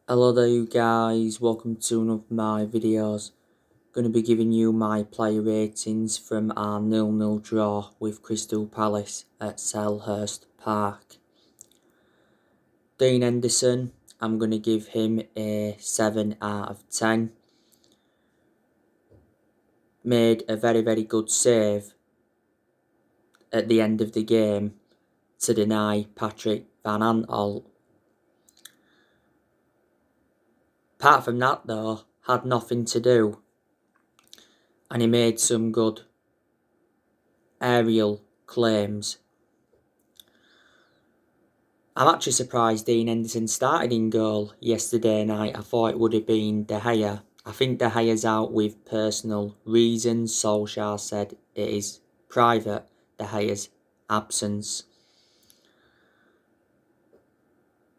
Hello there you guys, welcome to one of my videos. Going to be giving you my player ratings from our 0-0 draw with Crystal Palace at Selhurst Park. Dean Henderson, I'm going to give him a 7 out of 10. Made a very good save at the end of the game to deny Patrick Van Aanholt. Apart from that though, had nothing to do. And he made some good aerial claims. I'm actually surprised Dean Henderson started in goal yesterday night. I thought it would have been De Gea. I think De Gea's out with personal reasons. Solskjaer said it is private, De Gea's absence.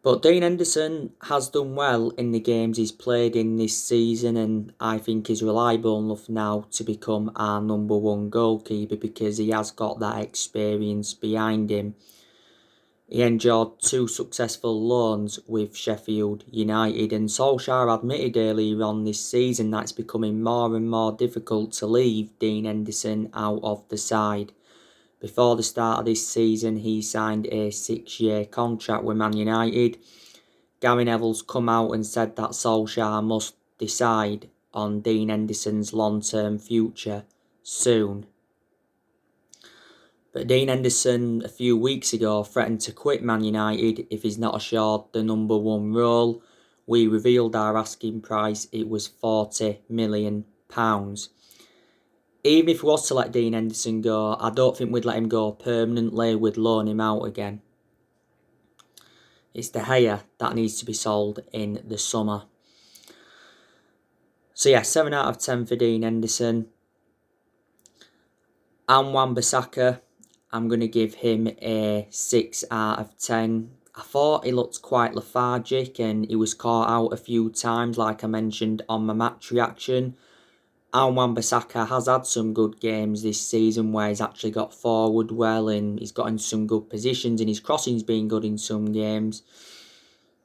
But Dean Henderson has done well in the games he's played in this season, and I think he's reliable enough now to become our number one goalkeeper because he has got that experience behind him. He enjoyed 2 successful loans with Sheffield United, and Solskjaer admitted earlier on this season that it's becoming more and more difficult to leave Dean Henderson out of the side. Before the start of this season, he signed a 6-year contract with Man United. Gary Neville's come out and said that Solskjaer must decide on Dean Henderson's long-term future soon. But Dean Henderson a few weeks ago threatened to quit Man United if he's not assured the number one role. We revealed our asking price, it was £40 million. Even if we was to let Dean Henderson go, I don't think we'd let him go permanently, we'd loan him out again. It's De Gea that needs to be sold in the summer. So yeah, 7 out of 10 for Dean Henderson. And Wan-Bissaka, I'm going to give him a 6 out of 10. I thought he looked quite lethargic and he was caught out a few times like I mentioned on my match reaction. And Wan-Bissaka has had some good games this season where he's actually got forward well and he's got in some good positions and his crossing's been good in some games.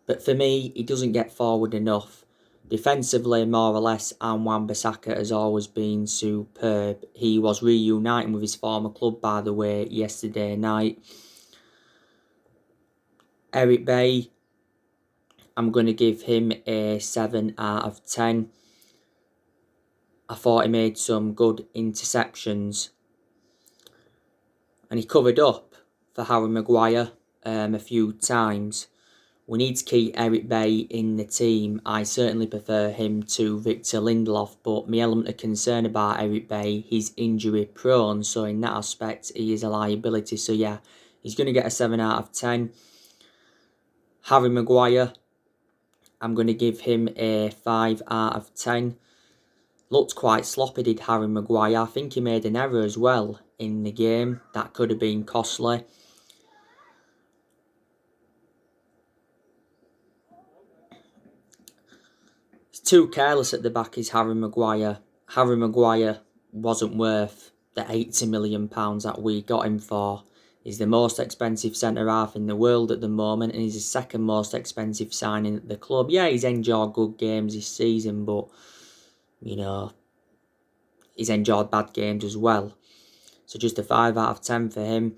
But for me, he doesn't get forward enough. Defensively, more or less, and Wan-Bissaka has always been superb. He was reuniting with his former club, by the way, yesterday night. Eric Bay, I'm going to give him a 7 out of 10. I thought he made some good interceptions. And he covered up for Harry Maguire a few times. We need to keep Eric Bay in the team. I certainly prefer him to Victor Lindelof, but my element of concern about Eric Bay, he's injury prone, so in that aspect he is a liability. So yeah, he's going to get a 7 out of 10. Harry Maguire, I'm going to give him a 5 out of 10. Looked quite sloppy, did Harry Maguire. I think he made an error as well in the game. That could have been costly. Too careless at the back is Harry Maguire. Harry Maguire wasn't worth the £80 million that we got him for. He's the most expensive centre-half in the world at the moment and he's the second most expensive signing at the club. Yeah, he's enjoyed good games this season, but, you know, he's enjoyed bad games as well. So just a 5 out of 10 for him.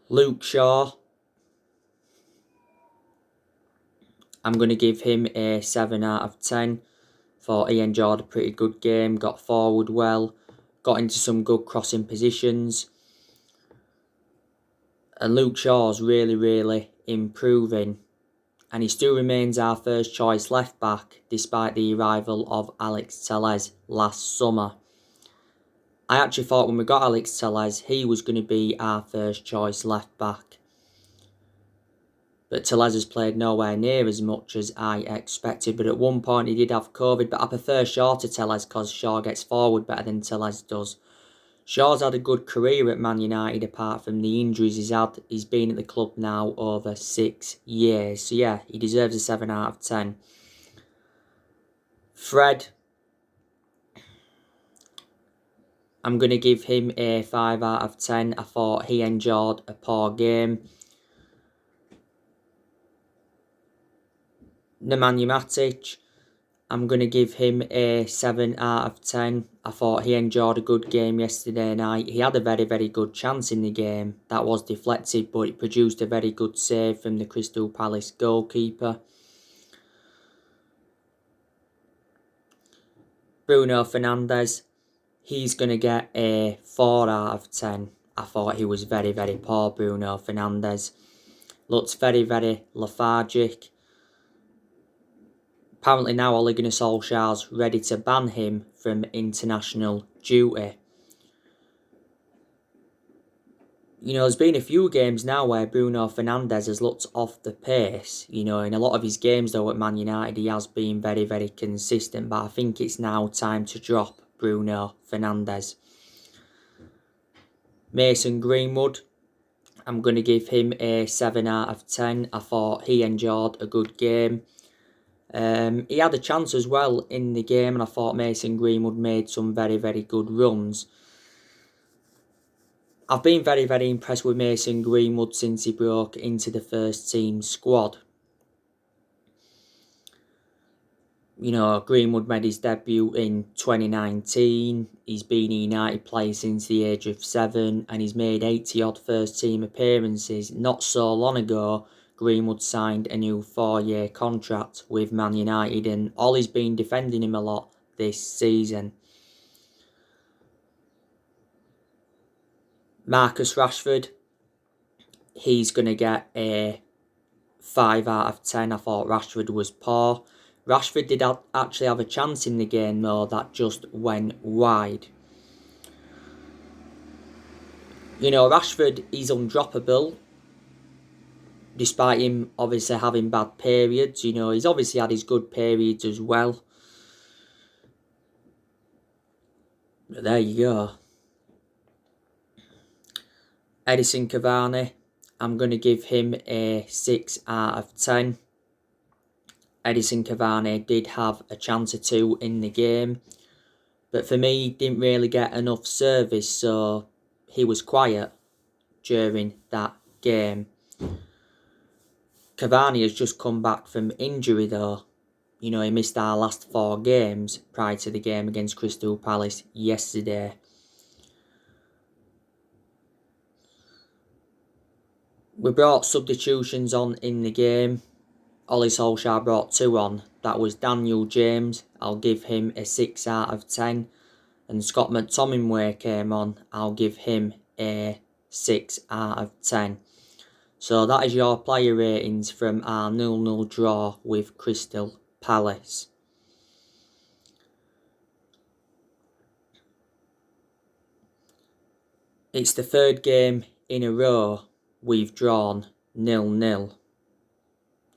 Luke Shaw, I'm going to give him a 7 out of 10. Thought he enjoyed a pretty good game, got forward well, got into some good crossing positions. And Luke Shaw's really improving. And he still remains our first choice left back despite the arrival of Alex Telles last summer. I actually thought when we got Alex Telles, he was going to be our first choice left back. But Telles has played nowhere near as much as I expected. But at one point he did have COVID. But I prefer Shaw to Telles because Shaw gets forward better than Telles does. Shaw's had a good career at Man United apart from the injuries he's had. He's been at the club now over 6 years. So yeah, he deserves a 7 out of 10. Fred, I'm going to give him a 5 out of 10. I thought he enjoyed a poor game. Nemanja Matic, I'm going to give him a 7 out of 10. I thought he enjoyed a good game yesterday night. He had a very, very good chance in the game. That was deflected, but it produced a very good save from the Crystal Palace goalkeeper. Bruno Fernandez, he's going to get a 4 out of 10. I thought he was very, very poor, Bruno Fernandez. Looks very, very lethargic. Apparently now Ole Gunnar Solskjaer's ready to ban him from international duty. You know, there's been a few games now where Bruno Fernandez has looked off the pace. You know, in a lot of his games though at Man United he has been very, very consistent. But I think it's now time to drop Bruno Fernandez. Mason Greenwood, I'm going to give him a 7 out of 10. I thought he enjoyed a good game. He had a chance as well in the game, and I thought Mason Greenwood made some very, very good runs. I've been very, very impressed with Mason Greenwood since he broke into the first team squad. You know, Greenwood made his debut in 2019. He's been a United player since the age of 7, and he's made 80-odd first-team appearances. Not so long ago, Greenwood signed a new 4-year contract with Man United, and Ollie's been defending him a lot this season. Marcus Rashford, he's going to get a 5 out of 10. I thought Rashford was poor. Rashford did actually have a chance in the game though that just went wide. You know, Rashford is undroppable. Despite him obviously having bad periods, you know, he's obviously had his good periods as well. But there you go. Edison Cavani, I'm going to give him a 6 out of 10. Edison Cavani did have a chance or two in the game, but for me, he didn't really get enough service, so he was quiet during that game. Cavani has just come back from injury though. You know, he missed our last 4 games prior to the game against Crystal Palace yesterday. We brought substitutions on in the game. Ole Solskjaer brought 2 on. That was Daniel James. I'll give him a 6 out of 10. And Scott McTominay came on. I'll give him a 6 out of 10. So that is your player ratings from our 0-0 draw with Crystal Palace. It's the 3rd game in a row we've drawn 0-0.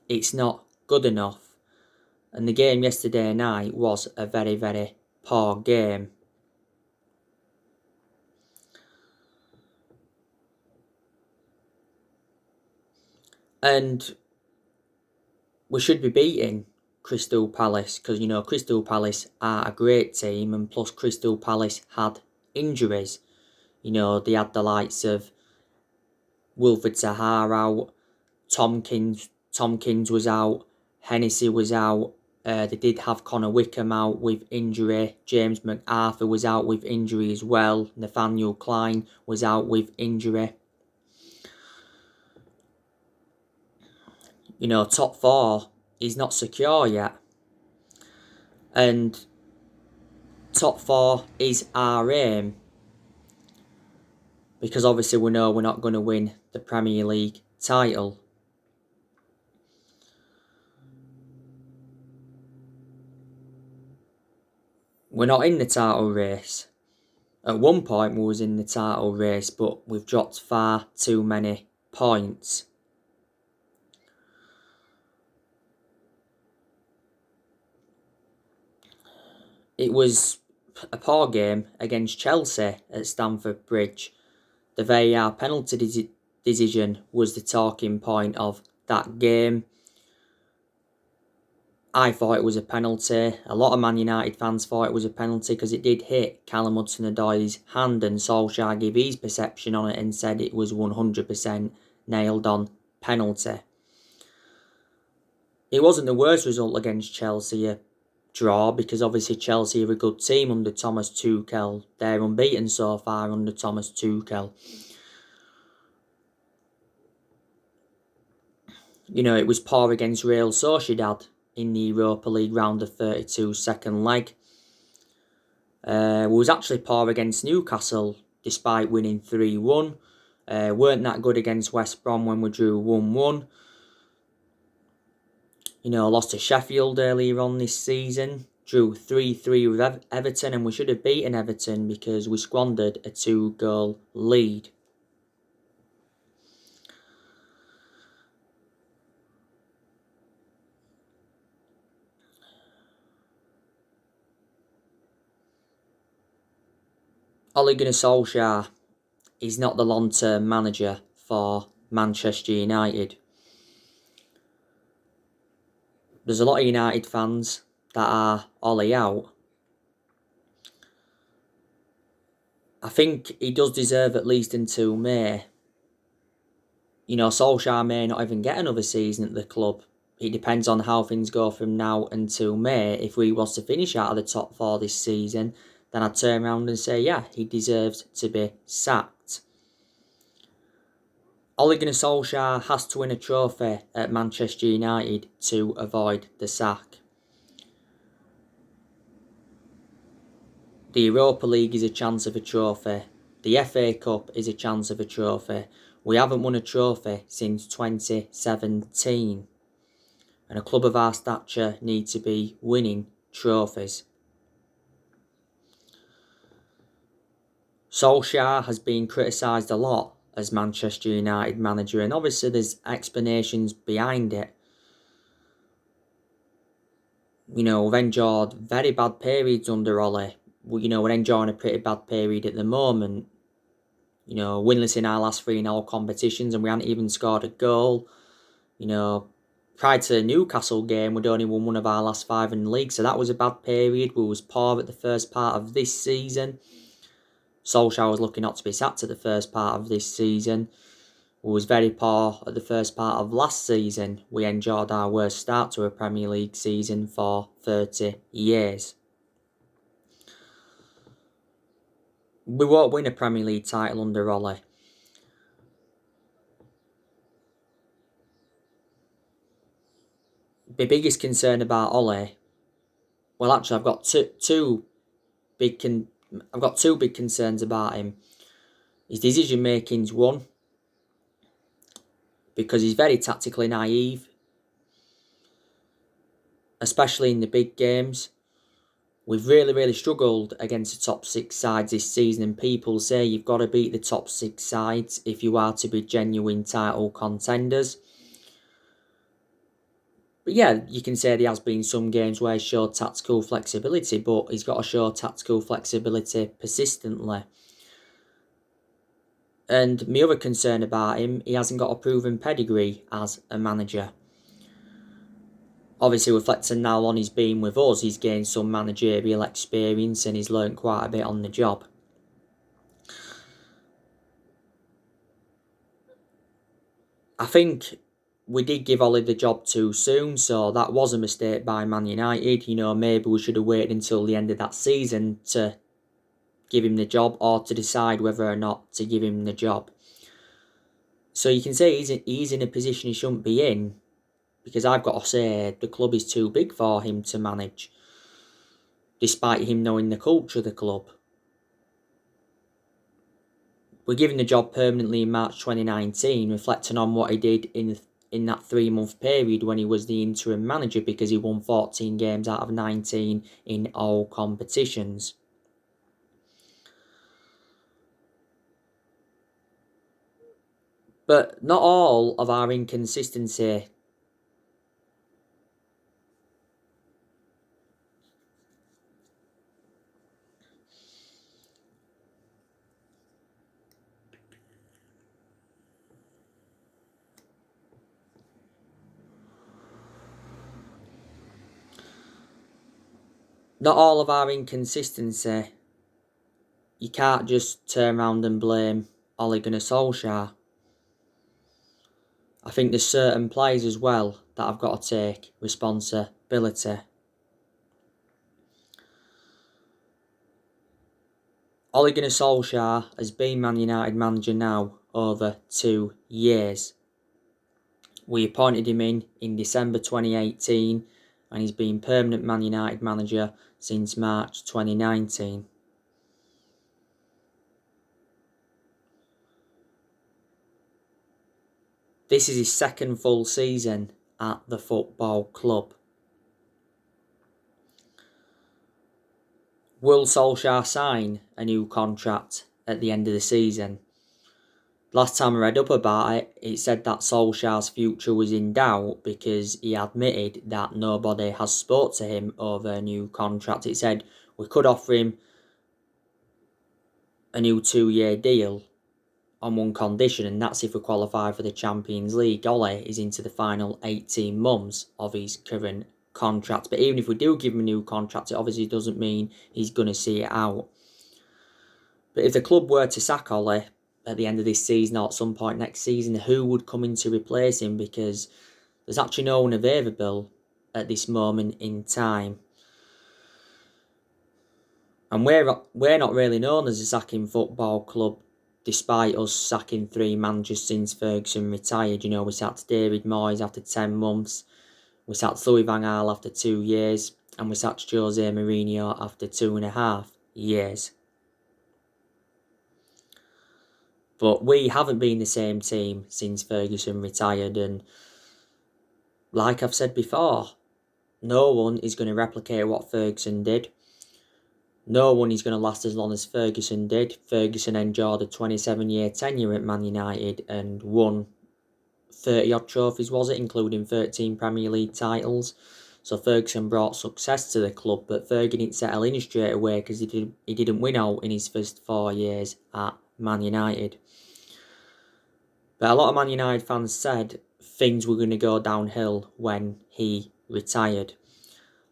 It's not good enough. And the game yesterday night was a very, very poor game. And we should be beating Crystal Palace because, you know, Crystal Palace are a great team, and plus Crystal Palace had injuries. You know, they had the likes of Wilfred Zaha out, Tompkins was out, Hennessy was out. They did have Connor Wickham out with injury. James McArthur was out with injury as well. Nathaniel Klein was out with injury. You know, top 4 is not secure yet. And top 4 is our aim. Because obviously we know we're not going to win the Premier League title. We're not in the title race. At one point we was in the title race, but we've dropped far too many points. It was a poor game against Chelsea at Stamford Bridge. The VAR penalty decision was the talking point of that game. I thought it was a penalty. A lot of Man United fans thought it was a penalty because it did hit Callum Hudson-Odoi's hand, and Solskjaer gave his perception on it and said it was 100% nailed on penalty. It wasn't the worst result against Chelsea, a draw, because obviously Chelsea are a good team under Thomas Tuchel. They're unbeaten so far under Thomas Tuchel. It was poor against Real Sociedad in the Europa League round of 32 second leg. We was actually poor against Newcastle despite winning 3-1. Weren't that good against West Brom when we drew 1-1. Lost to Sheffield earlier on this season. Drew 3-3 with Everton, and we should have beaten Everton because we squandered a 2-goal lead. Ole Gunnar Solskjaer is not the long-term manager for Manchester United. There's a lot of United fans that are Ole out. I think he does deserve at least until May. Solskjaer may not even get another season at the club. It depends on how things go from now until May. If we was to finish out of the top 4 this season, then I'd turn around and say, yeah, he deserves to be sacked. Ole Gunnar Solskjaer has to win a trophy at Manchester United to avoid the sack. The Europa League is a chance of a trophy. The FA Cup is a chance of a trophy. We haven't won a trophy since 2017. And a club of our stature needs to be winning trophies. Solskjaer has been criticised a lot as Manchester United manager, and obviously there's explanations behind it. We've endured very bad periods under Ole. We're enjoying a pretty bad period at the moment. Winless in our last 3 in all competitions, and we haven't even scored a goal. Prior to the Newcastle game, we'd only won one of our last 5 in the league, so that was a bad period. We was poor at the first part of this season. Solskjaer was looking not to be sacked at the first part of this season. We was very poor at the first part of last season. We enjoyed our worst start to a Premier League season for 30 years. We won't win a Premier League title under Ole. The biggest concern about Ole, well, actually, I've got two big concerns about him. His decision making's one, because he's very tactically naive, especially in the big games. We've really struggled against the top 6 sides this season, and people say you've got to beat the top 6 sides if you are to be genuine title contenders. But yeah, you can say there has been some games where he's showed tactical flexibility, but he's got to show tactical flexibility persistently. And my other concern about him, he hasn't got a proven pedigree as a manager. Obviously, reflecting now on his being with us, he's gained some managerial experience and he's learnt quite a bit on the job. I think we did give Ole the job too soon, so that was a mistake by Man United. Maybe we should have waited until the end of that season to give him the job, or to decide whether or not to give him the job. So you can say he's in a position he shouldn't be in, because I've got to say the club is too big for him to manage, despite him knowing the culture of the club. We're given the job permanently in March 2019, reflecting on what he did in that 3-month period when he was the interim manager, because he won 14 games out of 19 in all competitions. But not all of our inconsistency you can't just turn around and blame Ole Gunnar Solskjaer. I think there's certain players as well that I've got to take responsibility. Ole Gunnar Solskjaer has been Man United manager now over 2 years. We appointed him in December 2018 and he's been permanent Man United manager since March 2019. This is his second full season at the football club. Will Solskjaer sign a new contract at the end of the season? Last time I read up about it, it said that Solskjaer's future was in doubt because he admitted that nobody has spoke to him over a new contract. It said we could offer him a new 2-year deal on one condition, and that's if we qualify for the Champions League. Ole is into the final 18 months of his current contract. But even if we do give him a new contract, it obviously doesn't mean he's going to see it out. But if the club were to sack Ole at the end of this season or at some point next season, who would come in to replace him? Because there's actually no one available at this moment in time. And we're not really known as a sacking football club, despite us sacking 3 managers since Ferguson retired. You know, we sacked David Moyes after 10 months, we sacked Louis van Gaal after 2 years, and we sacked Jose Mourinho after 2.5 years. But we haven't been the same team since Ferguson retired, and like I've said before, no one is going to replicate what Ferguson did. No one is going to last as long as Ferguson did. Ferguson enjoyed a 27-year tenure at Man United and won 30-odd trophies, was it, including 13 Premier League titles. So Ferguson brought success to the club, but Fergie didn't settle in straight away because he didn't win out in his first 4 years at Man United. But a lot of Man United fans said things were going to go downhill when he retired.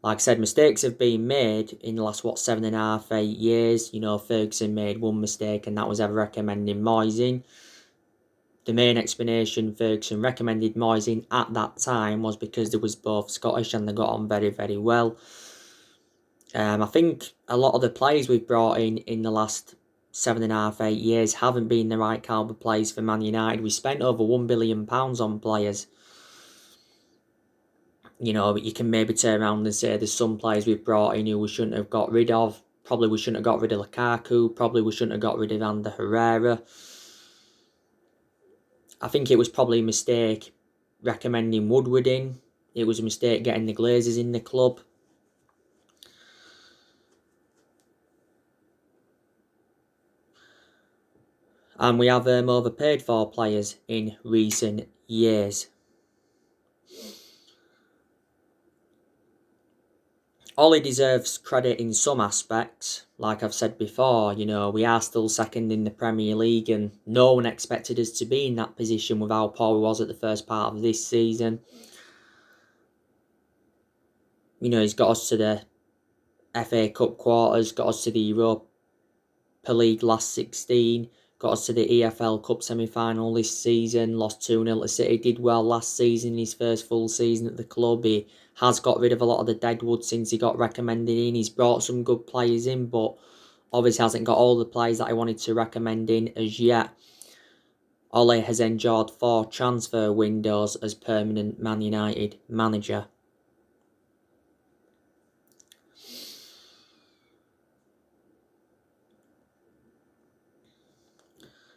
Like I said, mistakes have been made in the last, 7.5, 8 years. You know, Ferguson made one mistake and that was ever recommending Moyes in. The main explanation Ferguson recommended Moyes in at that time was because they was both Scottish and they got on very, very well. I think a lot of the players we've brought in the last 7.5, 8 years haven't been the right calibre players for Man United. We spent over £1 billion on players. You know, but you can maybe turn around and say there's some players we've brought in who we shouldn't have got rid of. Probably we shouldn't have got rid of Lukaku. Probably we shouldn't have got rid of Ander Herrera. I think it was probably a mistake recommending Woodward in. It was a mistake getting the Glazers in the club. And we have overpaid for players in recent years. Ole deserves credit in some aspects. Like I've said before, you know, we are still second in the Premier League and no one expected us to be in that position with how poor we was at the first part of this season. You know, he's got us to the FA Cup quarters, got us to the Europa League last 16, got us to the EFL Cup semi-final this season, lost 2-0 to City, did well last season, his first full season at the club. He has got rid of a lot of the deadwood since he got recommended in. He's brought some good players in, but obviously hasn't got all the players that I wanted to recommend in as yet. Ole has enjoyed 4 transfer windows as permanent Man United manager.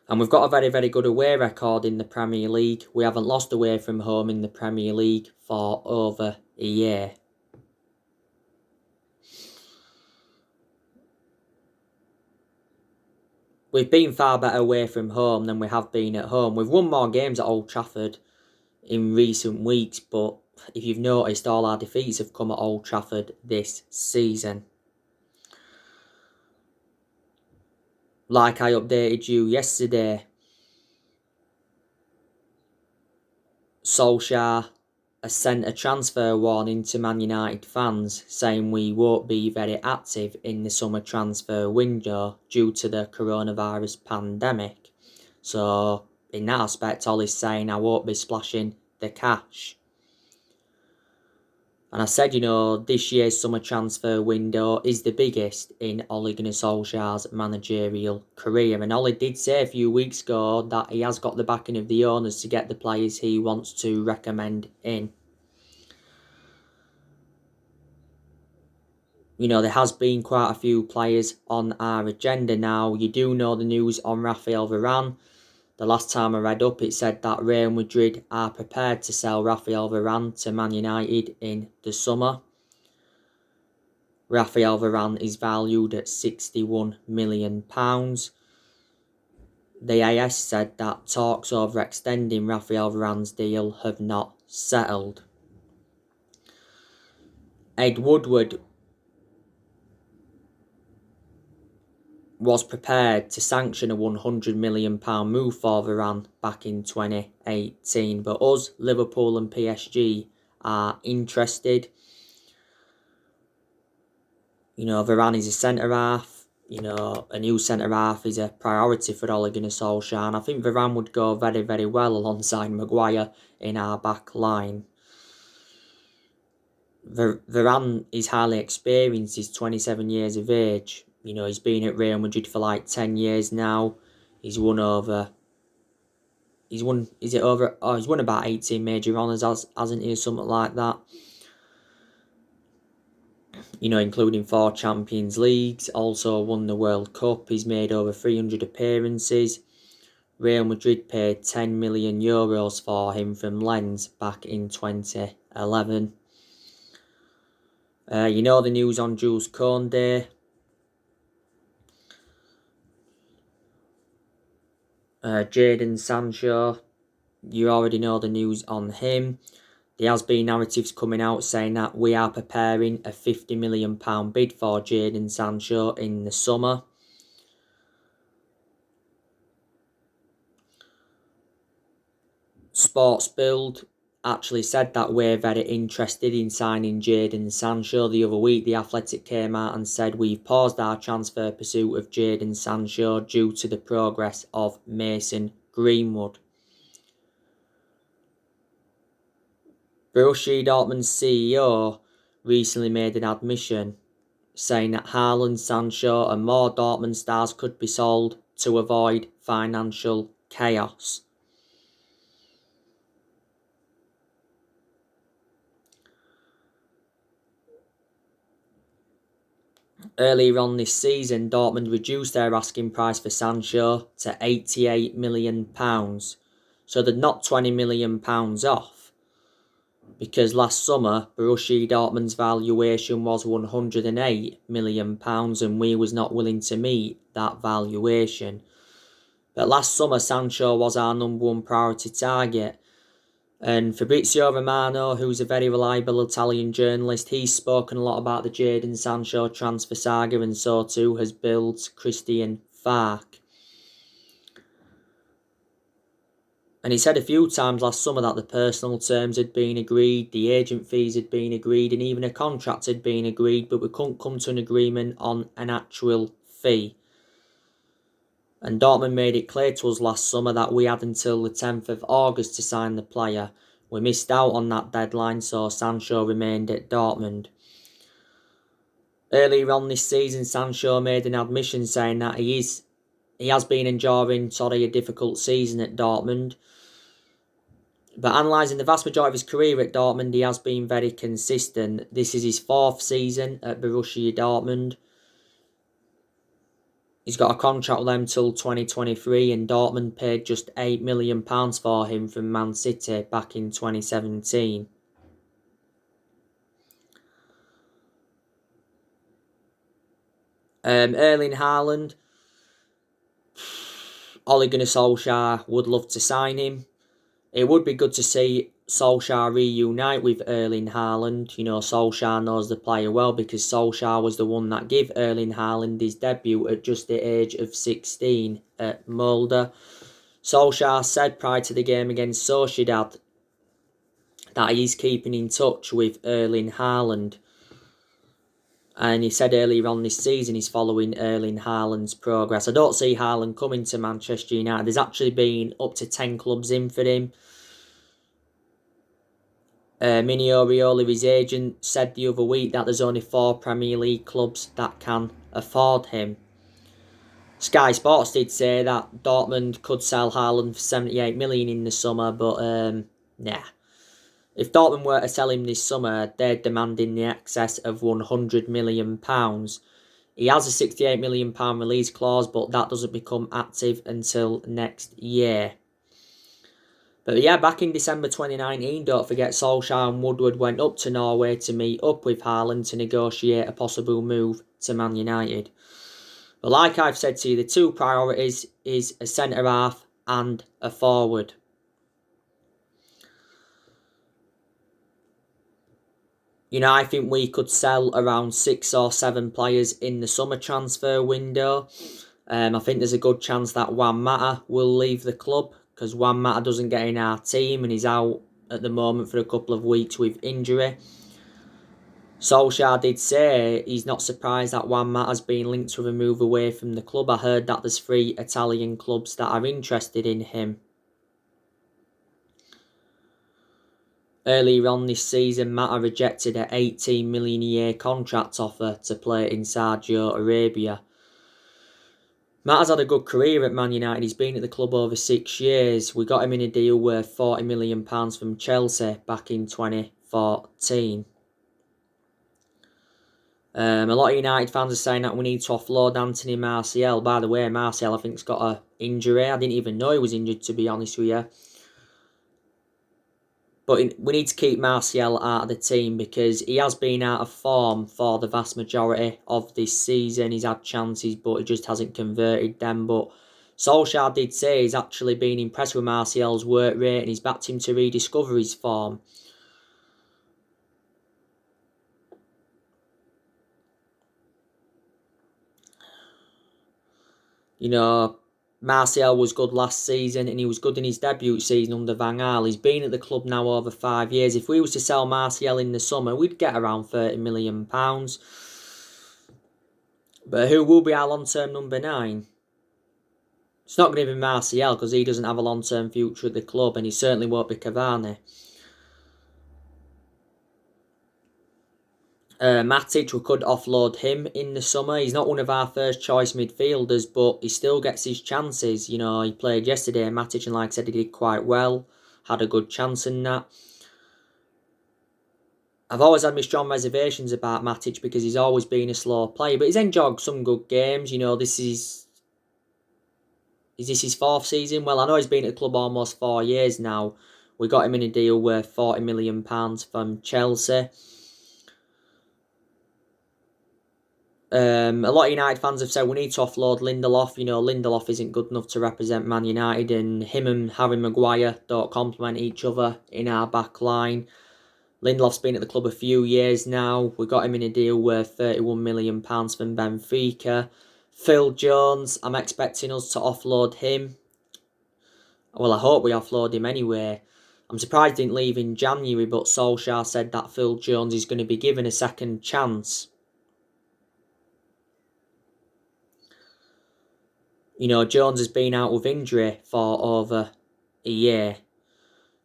And we've got a very, very good away record in the Premier League. We haven't lost away from home in the Premier League for over a year. We've been far better away from home than we have been at home. We've won more games at Old Trafford in recent weeks, but if you've noticed, all our defeats have come at Old Trafford this season. Like I updated you yesterday, Solskjaer has sent a transfer warning to Man United fans saying we won't be very active in the summer transfer window due to the coronavirus pandemic. So in that aspect, Ollie's saying I won't be splashing the cash. And I said, this year's summer transfer window is the biggest in Ole Gunnar Solskjaer's managerial career. And Ole did say a few weeks ago that he has got the backing of the owners to get the players he wants to recommend in. There has been quite a few players on our agenda now. You do know the news on Rafael Varane. The last time I read up, it said that Real Madrid are prepared to sell Rafael Varane to Man United in the summer. Rafael Varane is valued at £61 million. The AS said that talks over extending Rafael Varane's deal have not settled. Ed Woodward was prepared to sanction a £100 million move for Varane back in 2018. But us, Liverpool and PSG are interested. Varane is a centre-half. A new centre-half is a priority for Ole Gunnar Solskjaer. And I think Varane would go very, very well alongside Maguire in our back line. Varane is highly experienced. He's 27 years of age. He's been at Real Madrid for like 10 years now. He's won about 18 major honours, hasn't he, or something like that. Including 4 Champions Leagues, also won the World Cup. He's made over 300 appearances. Real Madrid paid €10 million for him from Lens back in 2011. The news on Jules Koundé. Jaden Sancho, you already know the news on him. There has been narratives coming out saying that we are preparing a £50 million bid for Jaden Sancho in the summer. Sports Build actually said that we're very interested in signing Jaden Sancho. The other week, The Athletic came out and said we've paused our transfer pursuit of Jaden Sancho due to the progress of Mason Greenwood. Borussia Dortmund's CEO recently made an admission saying that Haaland, Sancho and more Dortmund stars could be sold to avoid financial chaos. Earlier on this season, Dortmund reduced their asking price for Sancho to £88 million. So they're not £20 million off. Because last summer, Borussia Dortmund's valuation was £108 million and we was not willing to meet that valuation. But last summer, Sancho was our number one priority target. And Fabrizio Romano, who's a very reliable Italian journalist, he's spoken a lot about the Jaden Sancho transfer saga, and so too has Bild's Christian Falk. And he said a few times last summer that the personal terms had been agreed, the agent fees had been agreed, and even a contract had been agreed, but we couldn't come to an agreement on an actual fee. And Dortmund made it clear to us last summer that we had until the 10th of August to sign the player. We missed out on that deadline, so Sancho remained at Dortmund. Earlier on this season, Sancho made an admission saying that he has been enduring a difficult season at Dortmund. But analysing the vast majority of his career at Dortmund, he has been very consistent. This is his 4th season at Borussia Dortmund. He's got a contract with them till 2023, and Dortmund paid just £8 million for him from Man City back in 2017. Erling Haaland, Ole Gunnar Solskjaer would love to sign him. It would be good to see Solskjaer reunite with Erling Haaland. Solskjaer knows the player well because Solskjaer was the one that gave Erling Haaland his debut at just the age of 16 at Molde. Solskjaer said prior to the game against Sociedad that he's keeping in touch with Erling Haaland. And he said earlier on this season he's following Erling Haaland's progress. I don't see Haaland coming to Manchester United. There's actually been up to 10 clubs in for him. Mini Orioli, his agent, said the other week that there's only 4 Premier League clubs that can afford him. Sky Sports did say that Dortmund could sell Haaland for 78 million in the summer, but nah. If Dortmund were to sell him this summer, they're demanding the excess of £100 million. He has a £68 million release clause, but that doesn't become active until next year. But yeah, back in December 2019, don't forget Solskjaer and Woodward went up to Norway to meet up with Haaland to negotiate a possible move to Man United. But like I've said to you, the 2 priorities is a centre-half and a forward. I think we could sell around 6 or 7 players in the summer transfer window. I think there's a good chance that Juan Mata will leave the club, because Juan Mata doesn't get in our team and he's out at the moment for a couple of weeks with injury. Solskjaer did say he's not surprised that Juan Mata has been linked with a move away from the club. I heard that there's 3 Italian clubs that are interested in him. Earlier on this season, Mata rejected an 18 million a year contract offer to play in Saudi Arabia. Mata's had a good career at Man United. He's been at the club over 6 years. We got him in a deal worth £40 million from Chelsea back in 2014. A lot of United fans are saying that we need to offload Anthony Martial. By the way, Martial I think's got an injury. I didn't even know he was injured, to be honest with you. But we need to keep Martial out of the team because he has been out of form for the vast majority of this season. He's had chances, but he just hasn't converted them. But Solskjaer did say he's actually been impressed with Martial's work rate and he's backed him to rediscover his form. Martial was good last season and he was good in his debut season under Van Gaal. He's been at the club now over 5 years. If we was to sell Martial in the summer, we'd get around £30 million. But who will be our long-term number 9? It's not going to be Martial because he doesn't have a long-term future at the club and he certainly won't be Cavani. Matic, we could offload him in the summer. He's not one of our first choice midfielders, but he still gets his chances. He played yesterday, Matic, and like I said, he did quite well. Had a good chance in that. I've always had my strong reservations about Matic because he's always been a slow player, but he's enjoyed some good games. Is this his 4th season? Well, I know he's been at the club almost 4 years now. We got him in a deal worth £40 million from Chelsea. A lot of United fans have said we need to offload Lindelof. Lindelof isn't good enough to represent Man United, and him and Harry Maguire don't complement each other in our back line. Lindelof's been at the club a few years now. We got him in a deal worth £31 million from Benfica. Phil Jones, I'm expecting us to offload him. Well, I hope we offload him anyway. I'm surprised he didn't leave in January, but Solskjaer said that Phil Jones is going to be given a second chance. Jones has been out with injury for over a year.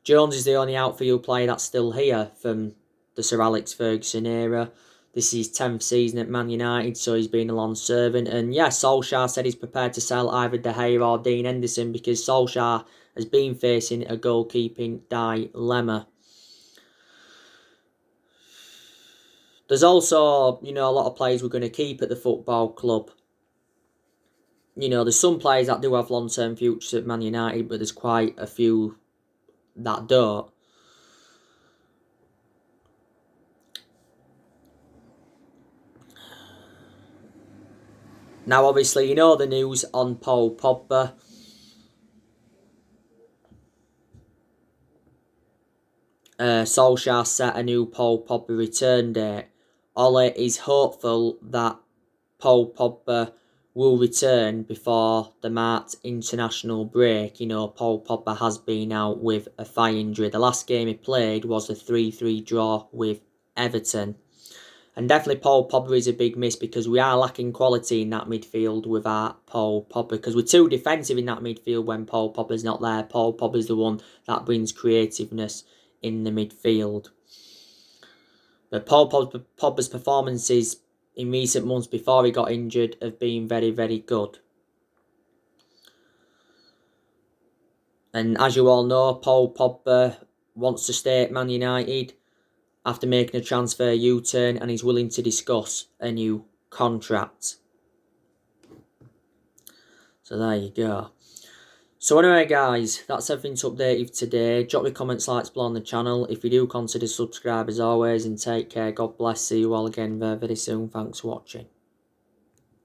Jones is the only outfield player that's still here from the Sir Alex Ferguson era. This is his 10th season at Man United, so he's been a long servant. And yeah, Solskjaer said he's prepared to sell either De Gea or Dean Henderson because Solskjaer has been facing a goalkeeping dilemma. There's also, a lot of players we're going to keep at the football club. There's some players that do have long-term futures at Man United, but there's quite a few that don't. Now, obviously, the news on Paul Pogba. Solskjaer set a new Paul Pogba return date. Ole is hopeful that Paul Pogba will return before the March international break. Paul Pogba has been out with a thigh injury. The last game he played was a 3-3 draw with Everton. And definitely Paul Pogba is a big miss because we are lacking quality in that midfield without Paul Pogba. Because we're too defensive in that midfield when Paul Pogba's not there. Paul Pogba's the one that brings creativeness in the midfield. But Paul Pogba's performances in recent months before he got injured have been very, very good. And as you all know, Paul Pogba wants to stay at Man United after making a transfer U-turn, and he's willing to discuss a new contract. So there you go. So anyway guys, that's everything to update you today. Drop me comments, likes below on the channel. If you do, consider subscribe as always, and take care. God bless. See you all again very, very soon. Thanks for watching.